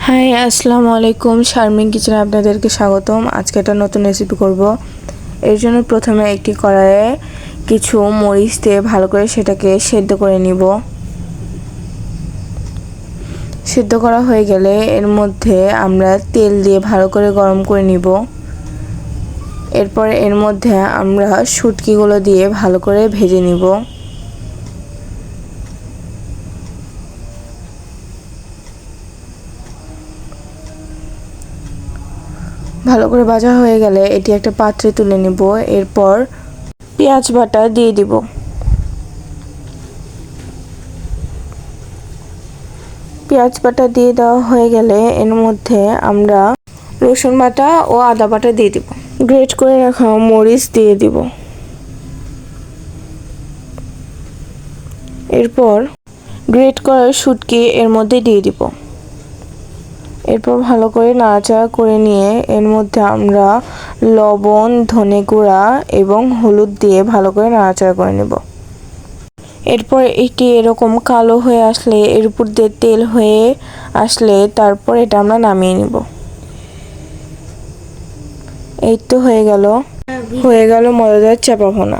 High আসসালামু আলাইকুম, শারমিন কিচেনে আপনাদেরকে স্বাগতম। আজকে একটা নতুন রেসিপি করব। এর জন্য প্রথমে একটি কড়াইয়ে কিছু মরিচ দিয়ে ভালো করে সেটাকে সেদ্ধ করে নিব। সেদ্ধ করা হয়ে গেলে এর মধ্যে আমরা তেল দিয়ে ভালো করে গরম করে নিব। এরপর এর মধ্যে আমরা শুটকিগুলো দিয়ে ভালো করে ভেজে নিব। ভালো করে ভাজা হয়ে গেলে এটি একটা পাত্রে তুলে নিব। এরপর পেঁয়াজ বাটা দিয়ে দিব। পেঁয়াজ বাটা দিয়ে দেওয়া হয়ে গেলে এর মধ্যে আমরা রসুন বাটা ও আদা বাটা দিয়ে দিব। গ্রেট করে রাখা মরিচ দিয়ে দিব। এরপর গ্রেট করা শুটকি এর মধ্যে দিয়ে দিব। এরপর ভালো করে নাড়াচাড়া করে নিয়ে এর মধ্যে আমরা লবণ, ধনে গুঁড়া এবং হলুদ দিয়ে ভালো করে নাড়াচাড়া করে নেব। এরপর এটি এরকম কালো হয়ে আসলে, এর উপর দিয়ে তেল হয়ে আসলে তারপর এটা আমরা নামিয়ে নিব। এই তো হয়ে গেল মজাদার চাপা ভুনা।